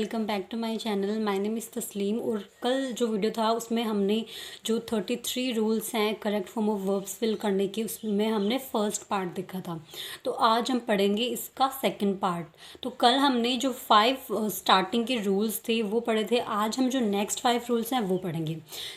Welcome back to my channel. My name is Taslim. और कल जो वीडियो था उसमें हमने जो 33 रूल्स हैं correct form of verbs fill करने के, उसमें हमने फर्स्ट पार्ट देखा था। तो आज हम पढ़ेंगे इसका सेकंड पार्ट। तो कल हमने जो 5 स्टार्टिंग के रूल्स थे वो पढ़े थे। आज हम जो नेक्स्ट 5 रूल्स हैं वो पढ़ेंगे।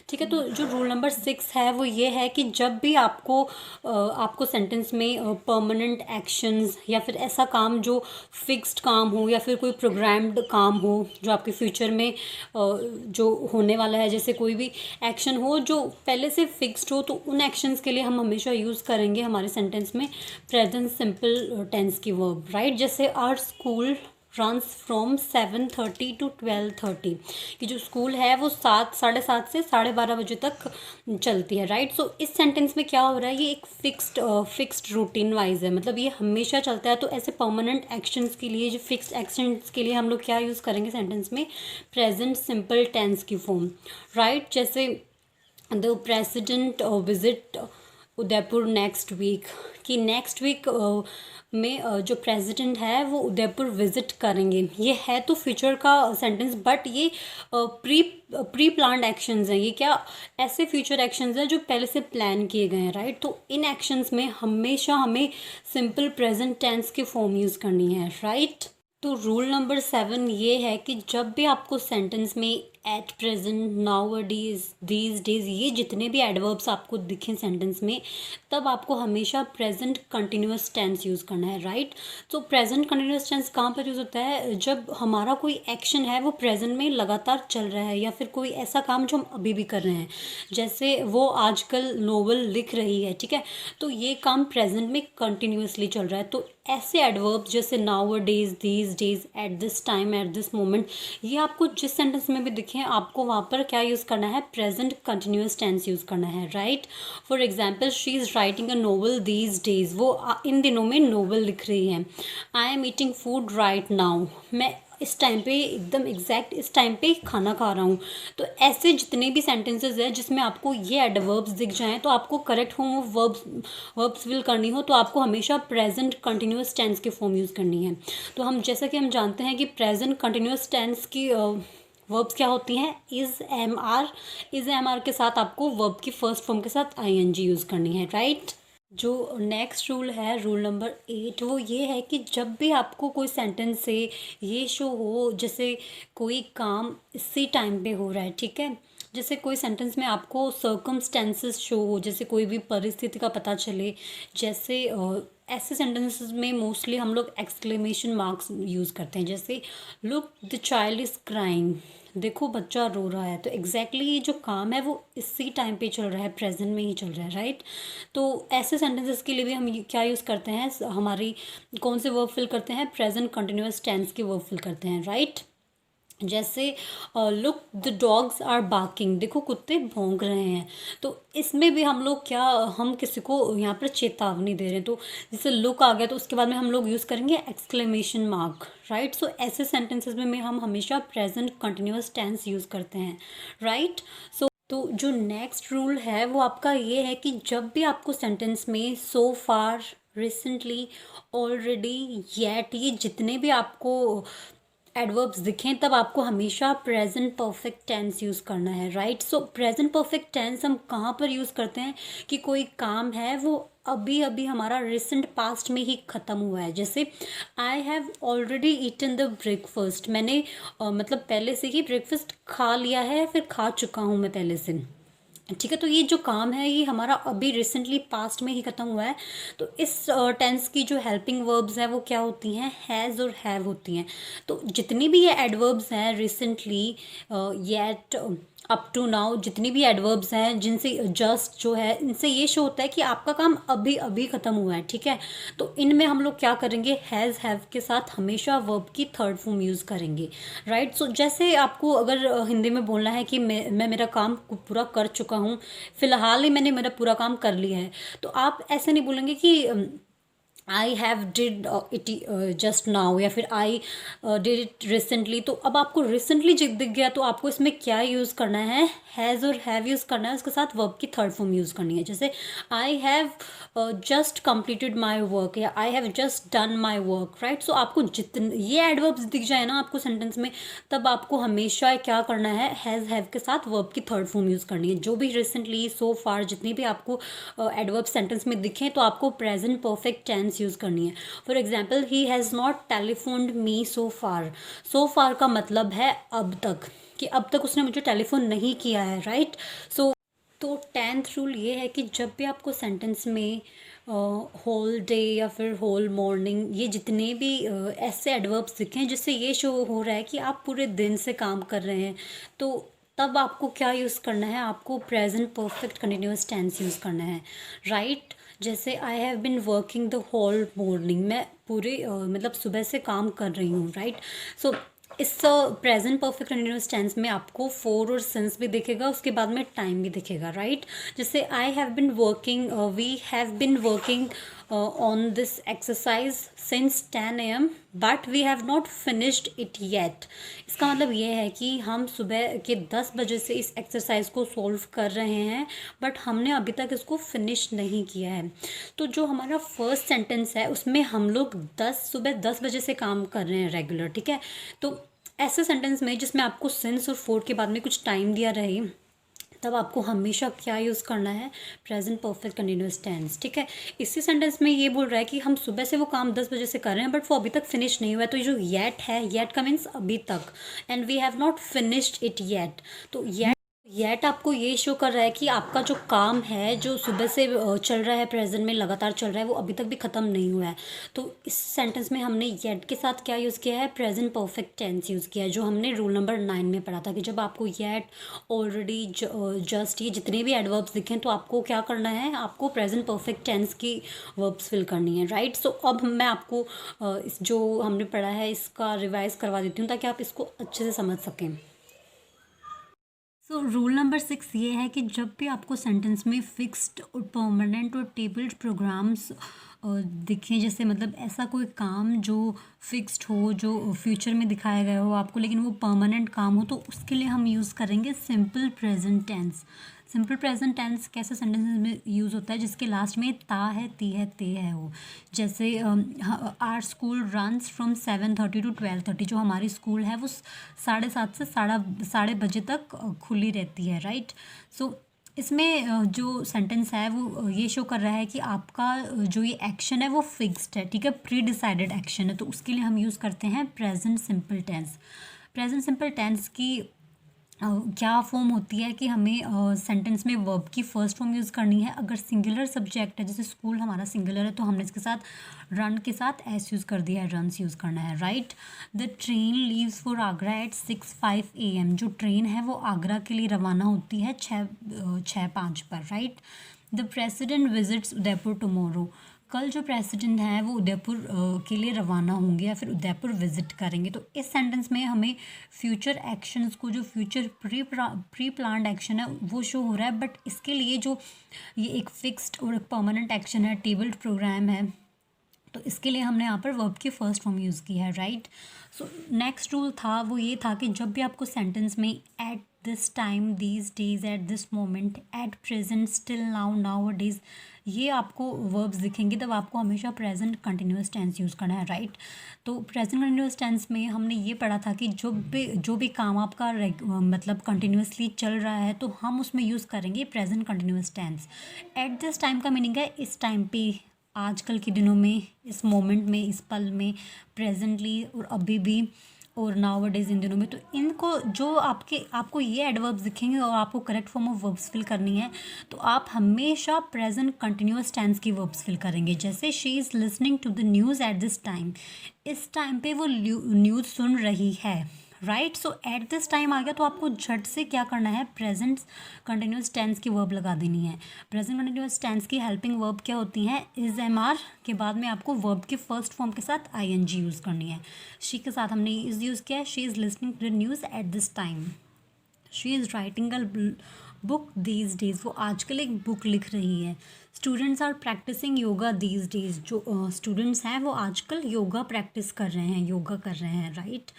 ठीक है, तो जो रूल नंबर 6 है वो ये है कि जब भी आपको सेंटेंस में परमानेंट एक्शंस या फिर ऐसा काम जो फिक्स्ड काम हो या फिर कोई प्रोग्राम्ड काम हो जो आपके फ्यूचर में जो होने वाला है, जैसे कोई भी एक्शन हो जो पहले से फिक्स्ड हो, तो उन एक्शंस के लिए हम हमेशा यूज़ करेंगे हमारे सेंटेंस में प्रेजेंट सिंपल टेंस की वर्ब, राइट। जैसे our school runs from 7:30 to 12:30 कि जो स्कूल है वो 7, 7:30 से 12:30 तक चलती है, राइट। सो इस सेंटेंस में क्या हो रहा है, ये एक फिक्स्ड रूटीन वाइज है, मतलब ये हमेशा चलता है। तो ऐसे परमानेंट एक्शंस के लिए, जो फिक्स्ड एक्शंस के लिए हम लोग क्या यूज़ करेंगे सेंटेंस में, प्रेजेंट सिंपल टेंस की फॉर्म, राइट। जैसे the president visit Udaipur next week कि नेक्स्ट वीक में जो प्रेसिडेंट है वो उदयपुर विजिट करेंगे। ये है तो फ्यूचर का सेंटेंस, बट ये प्री प्लान्ड एक्शंस हैं। ये क्या ऐसे फ्यूचर एक्शंस हैं जो पहले से प्लान किए गए हैं, राइट। तो इन एक्शंस में हमेशा हमें सिंपल प्रेजेंट टेंस की फॉर्म यूज़ करनी है, राइट। तो रूल नंबर 7 ये है कि जब भी आपको सेंटेंस में at present, nowadays, these days, ये जितने भी एडवर्ब्स आपको दिखें सेंटेंस में, तब आपको हमेशा प्रेजेंट कंटिन्यूअस टेंस यूज़ करना है, राइट। तो प्रेजेंट कंटिन्यूअस टेंस कहाँ पर यूज़ होता है, जब हमारा कोई एक्शन है वो प्रेजेंट में लगातार चल रहा है, या फिर कोई ऐसा काम जो हम अभी भी कर रहे हैं। जैसे वो आजकल नोवेल लिख रही है, ठीक है, तो ये काम प्रेजेंट में कंटिन्यूअसली चल रहा है। तो ऐसे एडवर्ब्स जैसे nowadays, these days, eight this time, at this moment, ये आपको जिस सेंटेंस में भी दिखें आपको वहाँ पर क्या यूज़ करना है, प्रेजेंट कंटिन्यूअस टेंस यूज़ करना है, right. For example, she is writing a novel these days, वो इन दिनों में नोवेल लिख रही है। I am eating food right now, मैं इस टाइम पे एकदम एग्जैक्ट इस टाइम पे खाना खा रहा हूँ। तो ऐसे जितने भी सेंटेंसेस हैं जिसमें आपको ये एडवर्ब्स दिख जाएं, तो आपको correct form of verbs fill करनी हो तो आपको हमेशा प्रेजेंट कंटिन्यूअस टेंस की फॉर्म यूज़ करनी है। तो हम जैसा कि हम जानते हैं कि प्रेजेंट कंटिन्यूअस टेंस की वर्ब्स क्या होती हैं, इज़ एम आर के साथ आपको वर्ब की फर्स्ट फॉर्म के साथ ING यूज़ करनी है, राइट। जो नेक्स्ट रूल है, रूल नंबर 8, वो ये है कि जब भी आपको कोई सेंटेंस से ये शो हो जैसे कोई काम इसी टाइम पे हो रहा है, ठीक है, जैसे कोई सेंटेंस में आपको सर्कमस्टेंसेस शो हो, जैसे कोई भी परिस्थिति का पता चले, जैसे ऐसे सेंटेंसेस में मोस्टली हम लोग एक्सक्लेमेशन मार्क्स यूज़ करते हैं। जैसे look the child is crying, देखो बच्चा रो रहा है, तो एग्जैक्टली ये जो काम है वो इसी टाइम पे चल रहा है, प्रेजेंट में ही चल रहा है, राइट। तो ऐसे सेंटेंसेस के लिए भी हम क्या यूज़ करते हैं, हमारी कौन से वर्ब फिल करते हैं, प्रेजेंट कंटिन्यूअस टेंस के वर्ब फिल करते हैं, राइट। जैसे look the dogs are barking, देखो कुत्ते भौंक रहे हैं। तो इसमें भी हम लोग क्या, हम किसी को यहाँ पर चेतावनी दे रहे हैं। तो जैसे लुक आ गया तो उसके बाद में हम लोग यूज़ करेंगे एक्सक्लेमेशन मार्क, राइट। सो ऐसे सेंटेंसेस में हम हमेशा प्रेजेंट कंटिन्यूअस टेंस यूज़ करते हैं, राइट। तो जो नेक्स्ट रूल है वो आपका ये है कि जब भी आपको सेंटेंस में सो फार, रिसेंटली, ऑलरेडी, येट, ये जितने भी आपको एडवर्ब्स दिखें तब आपको हमेशा प्रेजेंट परफेक्ट टेंस यूज़ करना है, right. So present perfect tense हम कहाँ पर यूज़ करते हैं कि कोई काम है वो अभी अभी हमारा रिसेंट पास्ट में ही ख़त्म हुआ है। जैसे I have already eaten the breakfast, मैंने मतलब पहले से ही ब्रेकफास्ट खा लिया है, फिर खा चुका हूँ मैं पहले से, ठीक है। तो ये जो काम है ये हमारा अभी रिसेंटली पास्ट में ही ख़त्म हुआ है। तो इस टेंस की जो हेल्पिंग वर्ब्स हैं वो क्या होती हैं, हैज़ और हैव होती हैं। तो जितनी भी ये एडवर्ब्स हैं, recently, yet, up to now, जितनी भी एडवर्ब्स हैं जिनसे जस्ट जो है, इनसे ये शो होता है कि आपका काम अभी अभी ख़त्म हुआ है, ठीक है। तो इनमें हम लोग क्या करेंगे, हैज़ हैव के साथ हमेशा वर्ब की थर्ड फॉर्म यूज़ करेंगे, राइट। सो जैसे आपको अगर हिंदी में बोलना है कि मैं मेरा काम पूरा कर चुका हूँ, फिलहाल ही मैंने मेरा पूरा काम कर लिया है, तो आप ऐसे नहीं बोलेंगे कि I have did it just now, या फिर आई डिड इट रिसेंटली। तो अब आपको रिसेंटली दिख गया, तो आपको इसमें क्या यूज़ करना है, हैज़ और हैव यूज़ करना है, उसके साथ वर्ब की थर्ड फॉर्म यूज़ करनी है। जैसे I have just completed my work, या I have just done my work, right. So आपको जितने ये एडवर्ब्स दिख जाए ना आपको सेंटेंस में, तब आपको हमेशा क्या करना है, हैज़ हैव के साथ वर्ब की थर्ड फॉर्म यूज़ करनी है। जो भी रिसेंटली, सो फार, जितनी भी आपको एडवर्ब सेंटेंस में दिखें, तो आपको प्रेजेंट परफेक्ट टेंस यूज़ करनी है। For example, he has not telephoned me so far. So far का मतलब है अब तक, कि अब तक उसने मुझे टेलीफोन नहीं किया है, राइट। सो तो 10th रूल ये है कि जब भी आपको सेंटेंस में होल डे या फिर होल मॉर्निंग, ये जितने भी ऐसे एडवर्ब्स दिखें जिससे ये शो हो रहा है कि आप पूरे दिन से काम कर रहे हैं, तो तब आपको क्या यूज़ करना है, आपको present perfect continuous tense use करना है, राइट। जैसे I have been working the whole morning, मैं पूरे मतलब सुबह से काम कर रही हूँ, राइट। सो इस प्रेजेंट परफेक्ट कंटिन्यूअस टेंस में आपको फोर और सिंस भी दिखेगा, उसके बाद में टाइम भी दिखेगा, राइट। जैसे I have been working, we have been working on this exercise since 10 AM, but we have not finished it yet. इसका मतलब ये है कि हम सुबह के 10 बजे से इस एक्सरसाइज को सॉल्व कर रहे हैं, बट हमने अभी तक इसको फिनिश नहीं किया है। तो जो हमारा फर्स्ट सेंटेंस है उसमें हम लोग सुबह 10 बजे से काम कर रहे हैं रेगुलर, ठीक है। तो ऐसे सेंटेंस में जिसमें आपको सिंस और फोर के बाद में कुछ टाइम दिया रहे, तब आपको हमेशा क्या यूज़ करना है, प्रेजेंट परफेक्ट कंटिन्यूअस टेंस, ठीक है। इसी सेंटेंस में ये बोल रहा है कि हम सुबह से वो काम 10 बजे से कर रहे हैं, बट वो अभी तक फिनिश नहीं हुआ है। तो ये जो येट है, येट का मीन्स अभी तक, and we have not finished it yet. तो येट आपको ये शो कर रहा है कि आपका जो काम है, जो सुबह से चल रहा है, प्रेजेंट में लगातार चल रहा है, वो अभी तक भी ख़त्म नहीं हुआ है। तो इस सेंटेंस में हमने येट के साथ क्या यूज़ किया है, प्रेजेंट परफेक्ट टेंस यूज़ किया है, जो हमने रूल नंबर 9 में पढ़ा था कि जब आपको येट, ऑलरेडी, जस्ट, ये जितने भी एडवर्ब्स दिखें, तो आपको क्या करना है, आपको प्रेजेंट परफेक्ट टेंस की वर्ब्स फिल करनी है, राइट। सो अब मैं आपको इस जो हमने पढ़ा है इसका रिवाइज करवा देती हूँ, ताकि आप इसको अच्छे से समझ सकें। सो रूल नंबर 6 ये है कि जब भी आपको सेंटेंस में फिक्स्ड और परमानेंट और टेबल्ड प्रोग्राम्स दिखें, जैसे मतलब ऐसा कोई काम जो फिक्स्ड हो, जो फ्यूचर में दिखाया गया हो आपको, लेकिन वो परमानेंट काम हो, तो उसके लिए हम यूज़ करेंगे simple present tense. Simple present tense कैसे सेंटेंसेस में यूज़ होता है, जिसके लास्ट में ता है, ती है, ते है हो। जैसे our school runs from 7:30 to 12:30, जो हमारी स्कूल है वो 7:30 से साढ़े बजे तक खुली रहती है, राइट। सो इसमें जो सेंटेंस है वो ये शो कर रहा है कि आपका जो ये एक्शन है वो फिक्स्ड है, ठीक है, प्री डिसाइडेड एक्शन है। तो उसके लिए हम यूज़ करते हैं present simple tense. Present simple tense की क्या फॉर्म होती है कि हमें सेंटेंस में वर्ब की फर्स्ट फॉर्म यूज़ करनी है। अगर सिंगुलर सब्जेक्ट है, जैसे स्कूल हमारा सिंगुलर है, तो हमने इसके साथ रन के साथ एस यूज़ कर दिया है, रन्स यूज़ करना है, right. The train leaves for Agra at 6:05 AM, जो ट्रेन है वो आगरा के लिए रवाना होती है 6:05 पर, right. The president visits Udaipur tomorrow, कल जो प्रेसिडेंट हैं वो उदयपुर के लिए रवाना होंगे या फिर उदयपुर विजिट करेंगे। तो इस सेंटेंस में हमें फ्यूचर एक्शंस को, जो फ्यूचर प्री प्लान्ड एक्शन है वो शो हो रहा है, बट इसके लिए जो ये एक फिक्स्ड और एक परमानेंट एक्शन है, टेबल्ड प्रोग्राम है, तो इसके लिए हमने यहाँ पर वर्ब की फर्स्ट फॉर्म यूज़ की है, राइट। सो नेक्स्ट रूल था वो ये था कि जब भी आपको सेंटेंस में eight this time, these days, at this moment, at present, still, now, now days, ये आपको वर्ब्स दिखेंगे, तब आपको हमेशा प्रेजेंट कंटिन्यूअस टेंस यूज़ करना है, राइट। तो प्रेजेंट कंटिन्यूअस टेंस में हमने ये पढ़ा था कि जो भी काम आपका मतलब कंटिन्यूअसली चल रहा है, तो हम उसमें यूज़ करेंगे present continuous tense. At this time का मीनिंग है इस टाइम पे, आजकल के दिनों में, इस मोमेंट में, इस पल में, प्रेजेंटली और अभी भी, और नाउ डेज, इन दिनों में। तो इनको जो आपको ये एडवर्ब्स दिखेंगे और आपको correct form of verbs fill करनी है, तो आप हमेशा प्रेजेंट कंटिन्यूअस टेंस की वर्ब्स फिल करेंगे। जैसे she is listening to the news at this time, इस टाइम पे वो न्यूज़ सुन रही है, right. So at this time आ गया, तो आपको झट से क्या करना है, प्रेजेंट कंटिन्यूअस टेंस की वर्ब लगा देनी है। प्रेजेंट कंटिन्यूअस टेंस की हेल्पिंग वर्ब क्या होती हैं, इज, एम, आर के बाद में आपको वर्ब के फर्स्ट फॉर्म के साथ ING यूज़ करनी है। शी के साथ हमने इज यूज़ किया है, she is listening to the news at this time. She is writing a book these days, वो आजकल एक बुक लिख रही है। Students are practising yoga these days, जो स्टूडेंट्स हैं वो आजकल योगा प्रैक्टिस कर रहे हैं, योगा कर रहे हैं, राइट।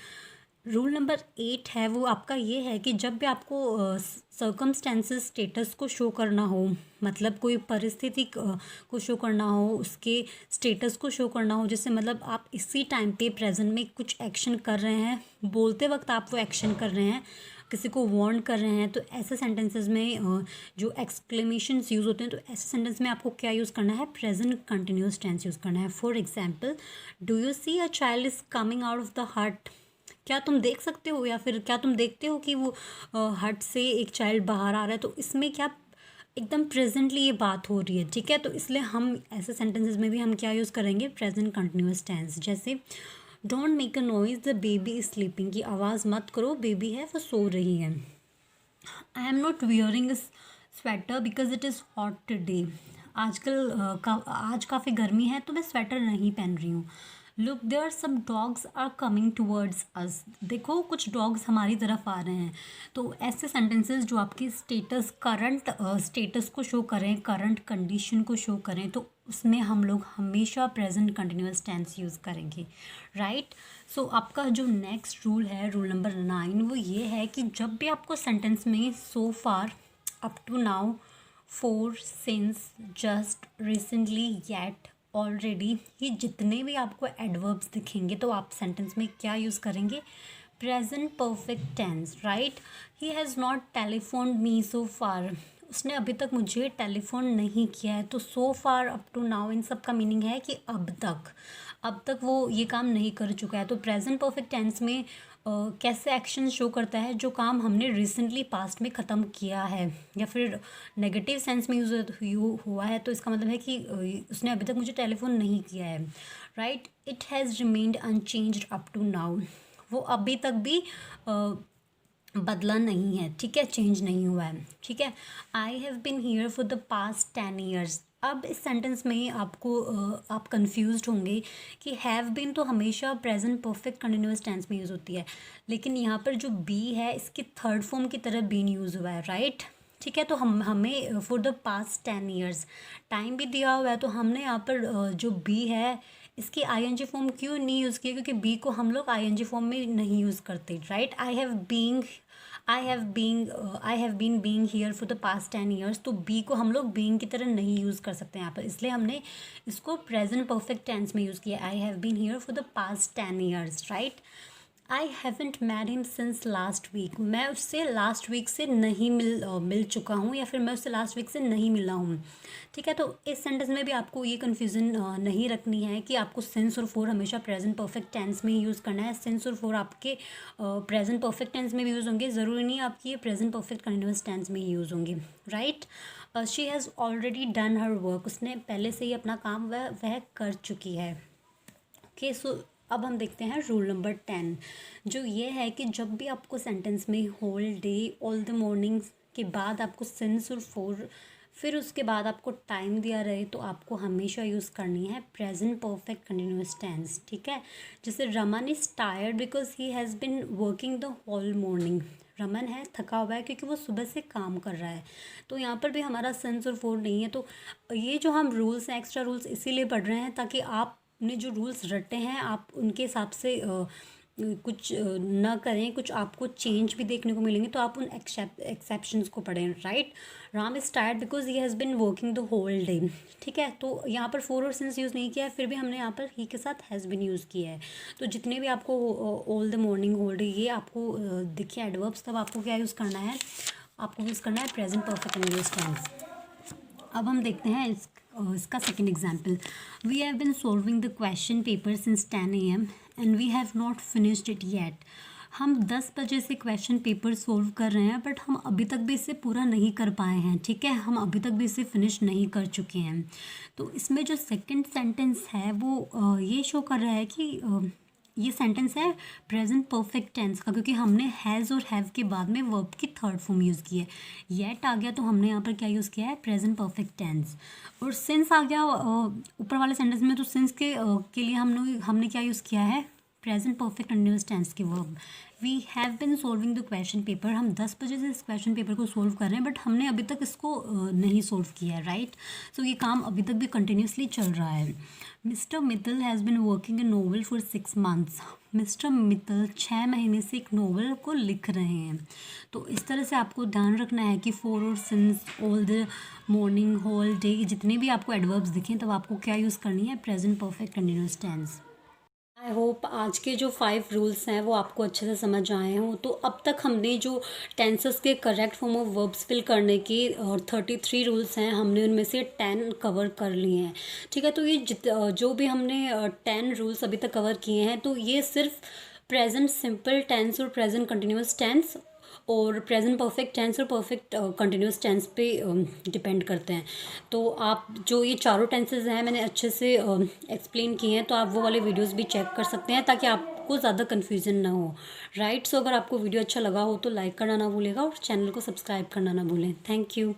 रूल नंबर 8 है वो आपका ये है कि जब भी आपको सर्कमस्टेंसेस स्टेटस को शो करना हो, मतलब कोई परिस्थिति को शो करना हो, उसके स्टेटस को शो करना हो, जैसे मतलब आप इसी टाइम पे प्रेजेंट में कुछ एक्शन कर रहे हैं, बोलते वक्त आप वो एक्शन कर रहे हैं, किसी को वार्न कर रहे हैं, तो ऐसे सेंटेंसेस में जो एक्सक्लेमेशंस यूज़ होते हैं, तो ऐसे सेंटेंस में आपको क्या यूज़ करना है, प्रेजेंट कंटिन्यूस टेंस यूज़ करना है। For example, do you see a child is coming out of the hut, क्या तुम देख सकते हो या फिर क्या तुम देखते हो कि वो हट से एक चाइल्ड बाहर आ रहा है, तो इसमें क्या एकदम प्रेजेंटली ये बात हो रही है, ठीक है। तो इसलिए हम ऐसे सेंटेंसेस में भी हम क्या यूज़ करेंगे, प्रेजेंट कंटिन्यूस टेंस। जैसे don't make a noise the baby is sleeping, की आवाज़ मत करो, बेबी है वो सो रही है। I am not wearing sweater because it is hot today, आजकल आज काफ़ी गर्मी है तो मैं स्वेटर नहीं पहन रही हूँ। Look there some dogs are coming towards us, देखो कुछ डॉग्स हमारी तरफ आ रहे हैं। तो ऐसे सेंटेंसेस जो आपकी स्टेटस, करंट स्टेटस को शो करें, करंट कंडीशन को शो करें, तो उसमें हम लोग हमेशा प्रेजेंट कंटिन्यूस टेंस यूज़ करेंगे, राइट। सो आपका जो नेक्स्ट रूल है, रूल नंबर 9, वो ये है कि जब भी आपको सेंटेंस में so far, up to now, for, since, just, recently, yet, already, ये जितने भी आपको एडवर्ब्स दिखेंगे तो आप सेंटेंस में क्या यूज़ करेंगे, present perfect tense, right. He has not telephoned me so far, उसने अभी तक मुझे टेलीफोन नहीं किया है। तो so far, up to now, इन सब का मीनिंग है कि अब तक वो ये काम नहीं कर चुका है। तो प्रेजेंट परफेक्ट टेंस में कैसे एक्शन शो करता है, जो काम हमने रिसेंटली पास्ट में ख़त्म किया है, या फिर नेगेटिव सेंस में यूज़ हुआ है, तो इसका मतलब है कि उसने अभी तक मुझे टेलीफोन नहीं किया है, right. It has remained unchanged up to now, वो अभी तक भी बदला नहीं है, ठीक है, चेंज नहीं हुआ है, ठीक है। आई have been here for the past 10 years, अब इस सेंटेंस में आपको आप कंफ्यूज्ड होंगे कि हैव बिन तो हमेशा प्रेजेंट परफेक्ट कंटिन्यूअस टेंस में यूज़ होती है, लेकिन यहाँ पर जो बी है इसकी थर्ड फॉर्म की तरह बीन यूज़ हुआ है, राइट, ठीक है। तो हमें for the past 10 years time भी दिया हुआ है, तो हमने यहाँ पर जो बी है इसकी आईएनजी फॉर्म क्यों नहीं यूज़ किया, क्योंकि बी को हम लोग आईएनजी फॉर्म में नहीं यूज़ करते, right. I have been being here for the past 10 years, तो बी को हम लोग बीइंग की तरह नहीं यूज़ कर सकते यहाँ पर, इसलिए हमने इसको प्रेजेंट परफेक्ट टेंस में यूज़ किया, I have been here for the past 10 years, right. I haven't met him since last week, मैं उससे लास्ट वीक से नहीं मिल चुका हूँ, या फिर मैं उससे लास्ट वीक से नहीं मिला हूँ, ठीक है। तो इस सेंटेंस में भी आपको ये कन्फ्यूज़न नहीं रखनी है कि आपको सिंस और फोर हमेशा प्रेजेंट परफेक्ट टेंस में ही यूज़ करना है। सिंस और फोर आपके प्रेजेंट परफेक्ट टेंस में भी यूज़ होंगे, ज़रूरी नहीं आपकी ये प्रेजेंट परफेक्ट कंटिन्यूअस टेंस में ही यूज़ होंगे, right. She has already done her work, उसने पहले से ही अपना काम वह कर चुकी है, ओके। सो अब हम देखते हैं रूल नंबर 10, जो ये है कि जब भी आपको सेंटेंस में whole day, all the mornings के बाद आपको सिंस और फोर, फिर उसके बाद आपको टाइम दिया रहे, तो आपको हमेशा यूज़ करनी है प्रेजेंट परफेक्ट कंटिन्यूअस टेंस, ठीक है। जैसे Raman is tired because he has been working the whole morning, Raman है थका हुआ है क्योंकि वो सुबह से काम कर रहा है, तो यहाँ पर भी हमारा सिंस और फोर नहीं है। तो ये जो हम रूल्स हैं, एक्स्ट्रा रूल्स इसीलिए पढ़ रहे हैं ताकि आपने जो रूल्स रटे हैं आप उनके हिसाब से कुछ ना करें, कुछ आपको चेंज भी देखने को मिलेंगे, तो आप उन एक्सेप्शंस को पढ़ें, right. Ram is tired because he has been working the whole day, ठीक है। तो यहाँ पर फोर और सिंस यूज़ नहीं किया है, फिर भी हमने यहाँ पर ही के साथ हैज़ बिन यूज़ किया है। तो जितने भी आपको all the morning, whole day, ये आपको दिखे एडवर्ब्स, तब आपको क्या यूज़ करना है, आपको यूज़ करना है प्रेजेंट परफेक्ट कंटिन्यूअस टेंस। अब हम देखते हैं इसका second example. We have been solving the question paper since 10 AM and we have not finished it yet, हम 10 बजे से क्वेश्चन पेपर सोल्व कर रहे हैं, बट हम अभी तक भी इसे पूरा नहीं कर पाए हैं, ठीक है, हम अभी तक भी इसे फिनिश नहीं कर चुके हैं। तो इसमें जो सेकंड सेंटेंस है वो ये शो कर रहा है कि ये सेंटेंस है प्रेजेंट परफेक्ट टेंस का, क्योंकि हमने हैज़ और हैव के बाद में वर्ब की थर्ड फॉर्म यूज़ की है। येट आ गया तो हमने यहाँ पर क्या यूज़ किया है, प्रेजेंट परफेक्ट टेंस। और सिंस आ गया ऊपर वाले सेंटेंस में, तो सिंस के लिए हमने क्या यूज़ किया है, प्रेजेंट परफेक्ट कंटिन्यूस टेंस के verb. We have been solving the question paper. हम 10 बजे से इस क्वेश्चन पेपर को सोल्व कर रहे हैं, बट हमने अभी तक इसको नहीं सोल्व किया है, राइट। सो ये काम अभी तक भी कंटिन्यूसली चल रहा है। Mister Mittal has been working A novel for 6 months. Mister Mittal 6 महीने से एक नोवेल को लिख रहे हैं। तो इस तरह से आपको ध्यान रखना है कि फॉर और since, all the, morning, whole day, जितने भी आपको एडवर्ब्स दिखें तब आपको क्या यूज़ करनी है, present perfect continuous tense. I hope आज के जो 5 रूल्स हैं वो आपको अच्छे से समझ आए हों। तो अब तक हमने जो टेंसेस के correct form of verbs fill करने के और 33 रूल्स हैं, हमने उनमें से 10 कवर कर लिए हैं, ठीक है। तो ये जो भी हमने 10 रूल्स अभी तक कवर किए हैं, तो ये सिर्फ प्रेजेंट सिंपल टेंस और प्रेजेंट कंटिन्यूस टेंस और प्रेजेंट परफेक्ट टेंस और परफेक्ट कंटिन्यूस टेंस पे डिपेंड करते हैं। तो आप जो ये चारों टेंसेस हैं मैंने अच्छे से एक्सप्लेन किए हैं, तो आप वो वाले वीडियोस भी चेक कर सकते हैं ताकि आपको ज़्यादा कन्फ्यूजन ना हो, राइट। सो अगर आपको वीडियो अच्छा लगा हो तो लाइक करना ना भूलेगा और चैनल को सब्सक्राइब करना ना भूलें। Thank you.